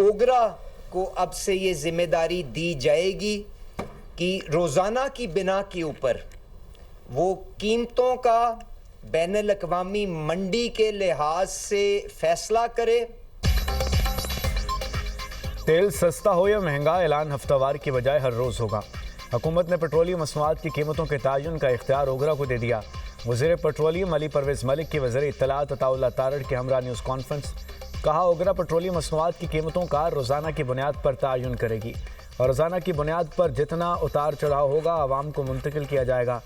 ओगरा को अब से ये जिम्मेदारी दी जाएगी कि रोज़ाना की बिना के ऊपर वो कीमतों का बैनुल अक़वामी मंडी के लिहाज से फैसला करे। तेल सस्ता हो या महंगा, ऐलान हफ्तावार की बजाय हर रोज़ होगा। हुकूमत ने पेट्रोलियम मसनूआत की कीमतों के तयन का इख्तियार ओगरा को दे दिया। वज़ीर पेट्रोलियम अली परवेज़ मलिक की वज़ीर इत्तलात अताउल्लाह तारड़ के हमरा न्यूज़ कॉन्फ्रेंस। कहा, ओगरा पेट्रोलियम मसनूआत की कीमतों का रोज़ाना की बुनियाद पर तयन करेगी और रोज़ाना की बुनियाद पर जितना उतार चढ़ाव होगा आवाम को मुंतकिल किया जाएगा।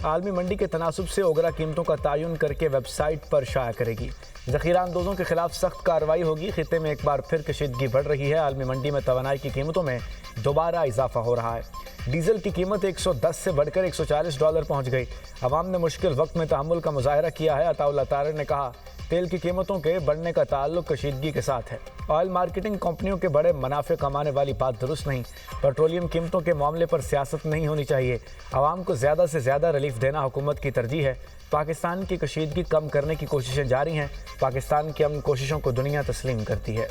आलमी मंडी के तनासुब से ओगरा कीमतों का तयन करके वेबसाइट पर शाया करेगी। ज़ख़ीरा अंदोज़ों के खिलाफ सख्त कार्रवाई होगी। खित्ते में एक बार फिर कशीदगी बढ़ रही है। आलमी मंडी में तवानाई की कीमतों में दोबारा इजाफा हो रहा है। डीजल की कीमत 110 से बढ़कर $140 पहुँच गई। अवाम ने मुश्किल वक्त में तहम्मुल का मुजाहरा किया है। अताउल्लाह तारड़ ने कहा, तेल की कीमतों के बढ़ने का ताल्लुक कशीदगी के साथ है। ऑयल मार्केटिंग कंपनियों के बड़े मुनाफे कमाने वाली बात दुरुस्त नहीं। पेट्रोलियम कीमतों के मामले पर सियासत नहीं होनी चाहिए। आवाम को ज़्यादा से ज़्यादा रिलीफ देना हुकूमत की तरजीह है। पाकिस्तान की कशीदगी कम करने की कोशिशें जारी हैं। पाकिस्तान की अमन कोशिशों को दुनिया तस्लीम करती है।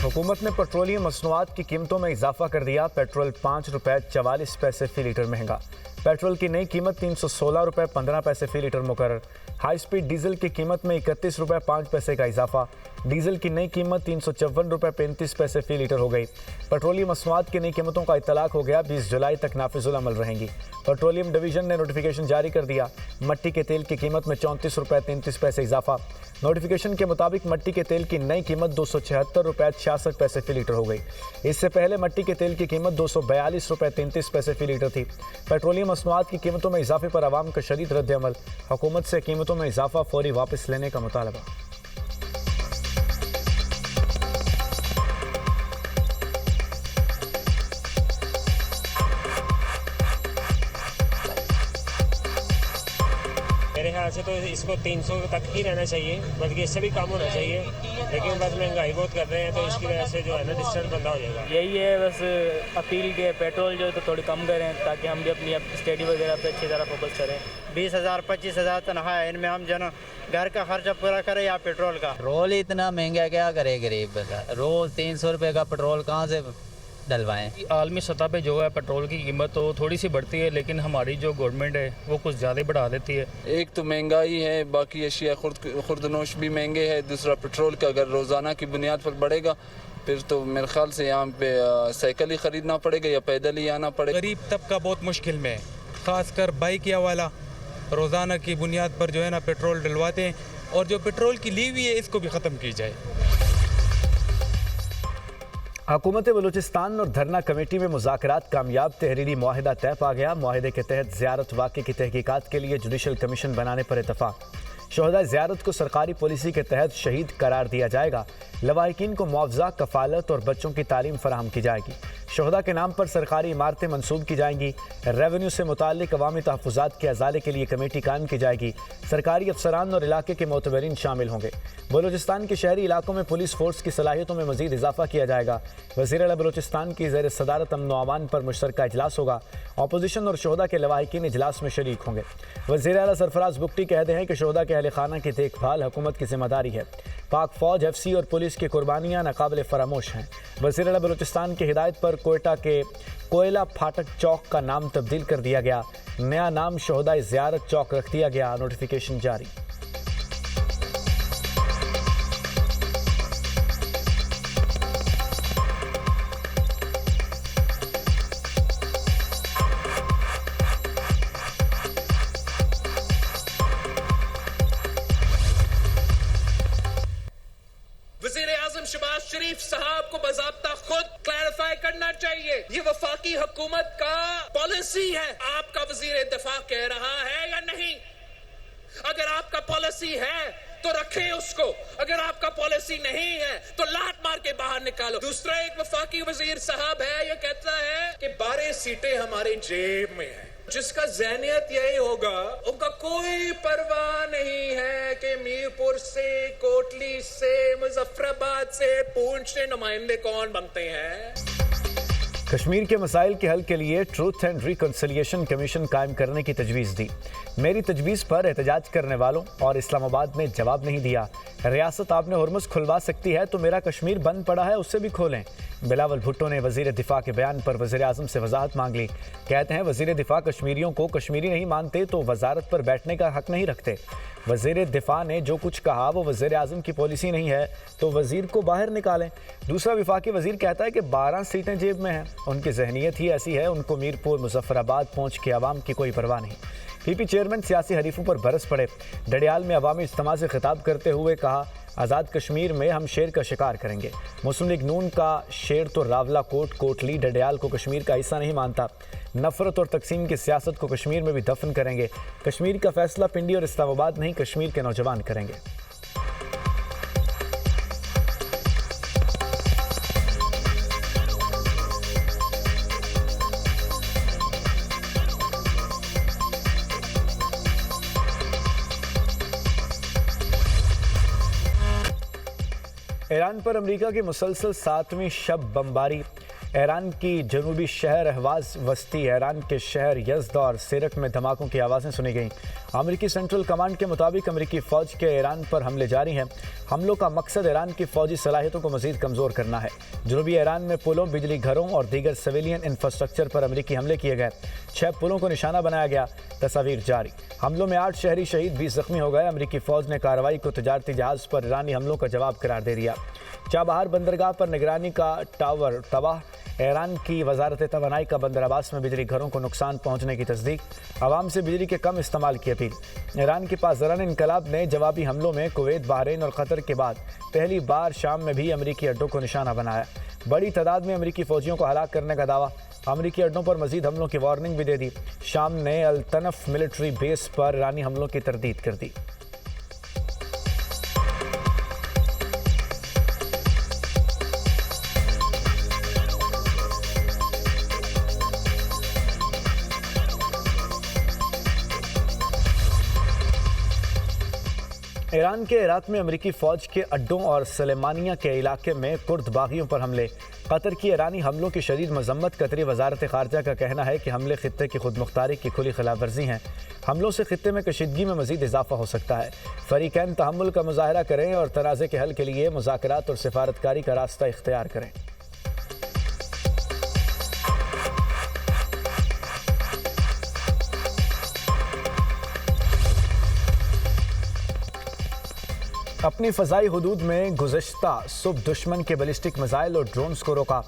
हुकूमत ने पेट्रोलियम मसनूआत की कीमतों में इजाफा कर दिया। पेट्रोल ₹5.44 फी लीटर महंगा। पेट्रोल की नई कीमत ₹316.15 फी लीटर मुकर्रर। हाई स्पीड डीजल की कीमत में ₹31.05 का इजाफा। डीजल की नई कीमत ₹354.35 फी लीटर हो गई। पेट्रोलियम मसनूआत की नई कीमतों का इत्तलाक हो गया। 20 जुलाई तक नाफिजुल अमल रहेंगी। पेट्रोलियम डिवीजन ने नोटिफिकेशन जारी कर दिया। मट्टी के तेल की कीमत में ₹34.33 इजाफा। नोटिफिकेशन के मुताबिक मट्टी के तेल की नई कीमत ₹276.66 फी लीटर हो गई। इससे पहले मट्टी के तेल की कीमत ₹242.33 फी लीटर थी। पेट्रोलियम मसनूआत की कीमतों में इजाफे पर आवाम का शदीद रद्द-ए-अमल। हुकूमत से कीमतों में इजाफा फौरी वापस लेने का मुतालबा। मेरे ख्याल से तो इसको 300 तक ही रहना चाहिए, बल्कि इससे भी कम होना चाहिए। लेकिन बस महंगाई बहुत कर रहे हैं तो इसकी वजह से जो है ना डिस्टेंस बंदा हो जाएगा। यही है बस अपील के पेट्रोल जो है तो थोड़ी कम करें ताकि हम भी अपनी स्टडी वगैरह पे अच्छी तरह फोकस करें। 20,000-25,000 तनख्वाह है, इनमें हम जन घर का खर्चा पूरा करें या पेट्रोल का। पेट्रोल इतना महंगा क्या करे गरीब बंदा, रोज़ 300 रुपये का पेट्रोल कहाँ से डलवाएं। आलमी सतह पे जो है पेट्रोल की कीमत तो थोड़ी सी बढ़ती है, लेकिन हमारी जो गवर्नमेंट है वो कुछ ज़्यादा बढ़ा देती है। एक तो महंगाई है, बाकी अशिया खुर्दनोश भी महंगे है। दूसरा पेट्रोल का अगर रोज़ाना की बुनियाद पर बढ़ेगा फिर तो मेरे ख्याल से यहाँ पे साइकिल ही ख़रीदना पड़ेगा या पैदल ही आना पड़ेगा। गरीब तबका बहुत मुश्किल में है, ख़ासकर बाइक या वाला रोज़ाना की बुनियाद पर जो है ना पेट्रोल डलवाते हैं, और जो पेट्रोल की ली हुई है इसको भी ख़त्म की जाए। हुकूमत बलूचिस्तान और धरना कमेटी में मुज़ाकरात कामयाब। तहरीरी मुआहिदा तय पा गया। मुआहिदे के तहत ज़ियारत वाक़े की तहकीकात के लिए जुडिशल कमीशन बनाने पर इतफ़ाक़। शोहदा ज़ियारत को सरकारी पॉलिसी के तहत शहीद करार दिया जाएगा। लवाहिकीन को मुआवजा, कफ़ालत और बच्चों की तालीम फराहम की जाएगी। शोहदा के नाम पर सरकारी इमारतें मंसूब की जाएंगी। रेवेन्यू से मुताल्लिक अवामी तहफ़्फ़ुज़ात के अज़ाले के लिए कमेटी कायम की जाएगी। सरकारी अफसरान और इलाके के मोतबरीन शामिल होंगे। बलूचिस्तान के शहरी इलाकों में पुलिस फोर्स की सलाहियतों में मज़ीद इजाफा किया जाएगा। वज़ीर आला बलूचिस्तान की ज़ेर सदारत अमन व अमान पर मुश्तरका इजलास होगा। अपोजिशन और शोहदा के लवाहिकीन इजलास में शरीक होंगे। वज़ीर आला सरफराज बुगटी कहते हैं कि शोहदा के अहले खाना की देखभाल हुकूमत की जिम्मेदारी है। पाक फ़ौज, FC और पुलिस की कुर्बानियाँ नाकाबिल फरामोश हैं। वज़ीर आला बलूचिस्तान की हिदायत पर कोयटा के कोयला फाटक चौक का नाम तब्दील कर दिया गया। नया नाम शोहदा ज़ियारत चौक रख दिया गया। नोटिफिकेशन जारी। वज़ीर-ए-आज़म शहबाज शरीफ साहब को बाज़ाब्ता खुद क्लैरिफाई करना चाहिए ये वफाकी हुकूमत का पॉलिसी है। आपका वज़ीर दिफा कह रहा है या नहीं? अगर आपका पॉलिसी है तो रखें उसको, अगर आपका पॉलिसी नहीं है तो लात मार के बाहर निकालो। दूसरा एक वफाकी वज़ीर साहब है, ये कहता है कि 12 सीटें हमारे जेब में है। जिसका ज़हनियत यही होगा, उनका कोई परवाह नहीं है कि मीरपुर से, कोटली से, मुजफ्फराबाद से पूंछ के नुमाइंदे कौन बनते हैं? कश्मीर के मसाइल के हल के लिए ट्रूथ एंड रिकन्सिलिएशन कमीशन कायम करने की तजवीज़ दी। मेरी तजवीज़ पर एहतजाज करने वालों और इस्लामाबाद ने जवाब नहीं दिया। रियासत आपने हुरमुज़ खुलवा सकती है तो मेरा कश्मीर बंद पड़ा है उसे भी खोलें। बिलावल भुट्टो ने वज़ीर दिफ़ा के बयान पर वज़ीर आज़म से वजाहत मांग ली। कहते हैं वज़ीर दिफ़ा कश्मीरियों को कश्मीरी नहीं मानते तो वजारत पर बैठने का हक नहीं रखते। वज़ीर दिफ़ा ने जो कुछ कहा वो वज़ीर आज़म की पॉलिसी नहीं है तो वज़ीर को बाहर निकालें। दूसरा वफाकी वज़ीर कहता है कि 12 सीटें जेब में हैं। उनकी जहनीत ही ऐसी है, उनको मीरपुर मुजफ्फराबाद पहुँच के आवाम की कोई परवाह नहीं। पीपी चेयरमैन सियासी हरीफों पर बरस पड़े। डडियाल में अवामी इज्तिमा से खिताब करते हुए कहा, आज़ाद कश्मीर में हम शेर का शिकार करेंगे। मुस्लिम लीग नून का शेर तो रावला कोट कोटली डडियाल को कश्मीर का हिस्सा नहीं मानता। नफरत और तकसीम की सियासत को कश्मीर में भी दफन करेंगे। कश्मीर का फैसला पिंडी और इस्लामाबाद नहीं कश्मीर के नौजवान करेंगे। ईरान पर अमेरिका की मुसलसल 7वीं शब बमबारी। ईरान की जनूबी शहर अहवाज वस्ती ईरान के शहर यज़द और सिरक में धमाकों की आवाज़ें सुनी गईं। अमेरिकी सेंट्रल कमांड के मुताबिक अमेरिकी फ़ौज के ईरान पर हमले जारी हैं। हमलों का मकसद ईरान की फ़ौजी सलाहियतों को मज़ीद कमज़ोर करना है। जनूबी ईरान में पुलों, बिजली घरों और दीगर सिविलियन इंफ्रास्ट्रक्चर पर अमेरिकी हमले किए गए। 6 पुलों को निशाना बनाया गया। तस्वीर जारी। हमलों में 8 शहरी शहीद, 20 जख्मी हो गए। अमेरिकी फ़ौज ने कार्रवाई को तजारती जहाज़ पर ईरानी हमलों का जवाब करार दे दिया। चाबहार बंदरगाह पर निगरानी का टावर तबाह। ईरान की वजारत तवानाई का बंदर अब्बास में बिजली घरों को नुकसान पहुंचने की तस्दीक। आवाम से बिजली के कम इस्तेमाल की अपील। ईरान के पासदारान इनकलाब ने जवाबी हमलों में कुवैत, बहरीन और कतर के बाद पहली बार शाम में भी अमेरिकी अड्डों को निशाना बनाया। बड़ी तादाद में अमेरिकी फ़ौजियों को हलाक करने का दावा। अमेरिकी अड्डों पर मजीद हमलों की वार्निंग भी दे दी। शाम ने अल तनफ मिलिट्री बेस पर ईरानी हमलों की तरदीद कर दी। ईरान के इराक में अमेरिकी फ़ौज के अड्डों और सलेमानिया के इलाके में कुर्द बागियों पर हमले। कतर की ईरानी हमलों की शदीद मजम्मत। कतरी वजारत ख़ारजा का कहना है कि हमले खित्ते की खुद मुख्तारी की खुली खिलाफ वर्जी हैं। हमलों से खित्ते में कशीदगी में मजीद इजाफा हो सकता है। फरीकैन तहम्मुल का मुजाहरा करें और तनाज़े के हल के लिए मुज़ाकरात और सिफारतकारी का रास्ता इख्तियार करें। अपनी फ़ज़ाई हुदूद में गुज़श्ता सुबह दुश्मन के बैलिस्टिक मिसाइल और ड्रोन्स को रोका।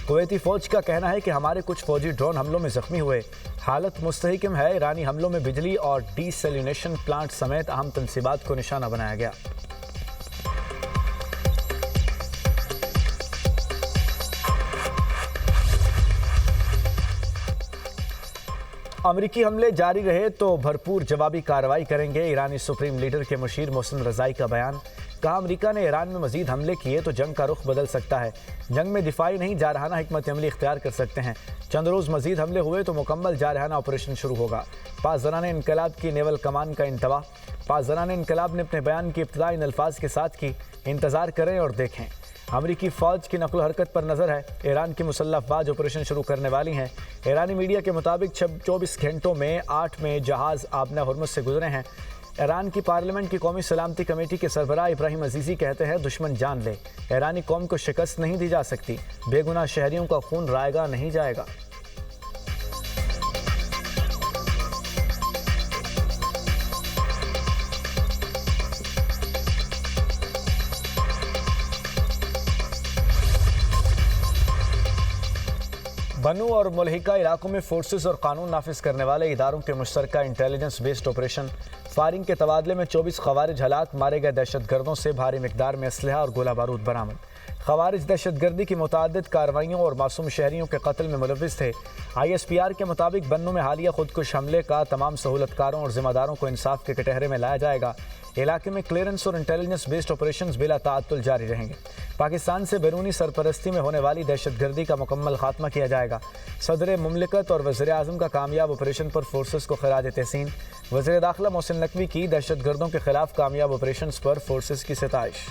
कुवैती फ़ौज का कहना है कि हमारे कुछ फ़ौजी ड्रोन हमलों में ज़ख्मी हुए। हालत मुस्तहकम है। ईरानी हमलों में बिजली और डीसैलिनेशन प्लांट समेत अहम तंसीबात को निशाना बनाया गया। अमेरिकी हमले जारी रहे तो भरपूर जवाबी कार्रवाई करेंगे। ईरानी सुप्रीम लीडर के मुशीर मोहसिन रज़ाई का बयान। कहा, अमेरिका ने ईरान में मजीद हमले किए तो जंग का रुख बदल सकता है। जंग में दिफाई नहीं, जारहाना हिकमत अमली इख्तियार कर सकते हैं। चंद रोज़ मजीद हमले हुए तो मुकम्मल जारहाना ऑपरेशन शुरू होगा। पासदारान इनकलाब की नेवल कमान का इंतवा। पासदारान इनकलाब ने अपने बयान की इब्तिदा इन अल्फाज के साथ की, इंतज़ार करें और देखें। अमेरिकी फ़ौज की नकल हरकत पर नज़र है। ईरान की मुसल्लह अफवाज ऑपरेशन शुरू करने वाली हैं। ईरानी मीडिया के मुताबिक 24 घंटों में 8 में जहाज़ आबना हुरमुज़ से गुजरे हैं। ईरान की पार्लियामेंट की कौमी सलामती कमेटी के सरबराह इब्राहिम अजीज़ी कहते हैं, दुश्मन जान ले, ईरानी कौम को शिकस्त नहीं दी जा सकती। बेगुनाह शहरियों का खून रायगा नहीं जाएगा। बनू और मुल्हिका इलाकों में फोर्सेस और कानून नाफिज करने वाले इदारों के मुश्तरका इंटेलिजेंस बेस्ड ऑपरेशन। फायरिंग के तबादले में 24 खवारिज हलाक। मारे गए दहशतगर्दों से भारी मिकदार में असलहा और गोला बारूद बरामद। खवारिज दहशतगर्दी की मुतअद्दिद कार्रवाइयों और मासूम शहरियों के कत्ल में मुलव्विस थे। ISPR के मुताबिक बन्नू में हालिया खुदकुश हमले का तमाम सहूलतकारों और जिम्मेदारों को इंसाफ के कटहरे में लाया जाएगा। इलाके में क्लियरेंस और इंटेलिजेंस बेस्ड ऑपरेशंस बिला ताअत्तुल जारी रहेंगे। पाकिस्तान से बैरूनी सरपरस्ती में होने वाली दहशतगर्दी का मुकम्मल खात्मा किया जाएगा। सदर मुमलिकत और वज़ीर आज़म का कामयाब ऑपरेशन पर फोर्सेस को खराज तहसीन। वज़ीर दाखिला मोहसिन नकवी की दहशतगर्दों के खिलाफ कामयाब ऑपरेशंस पर फोर्सेस की सिताइश।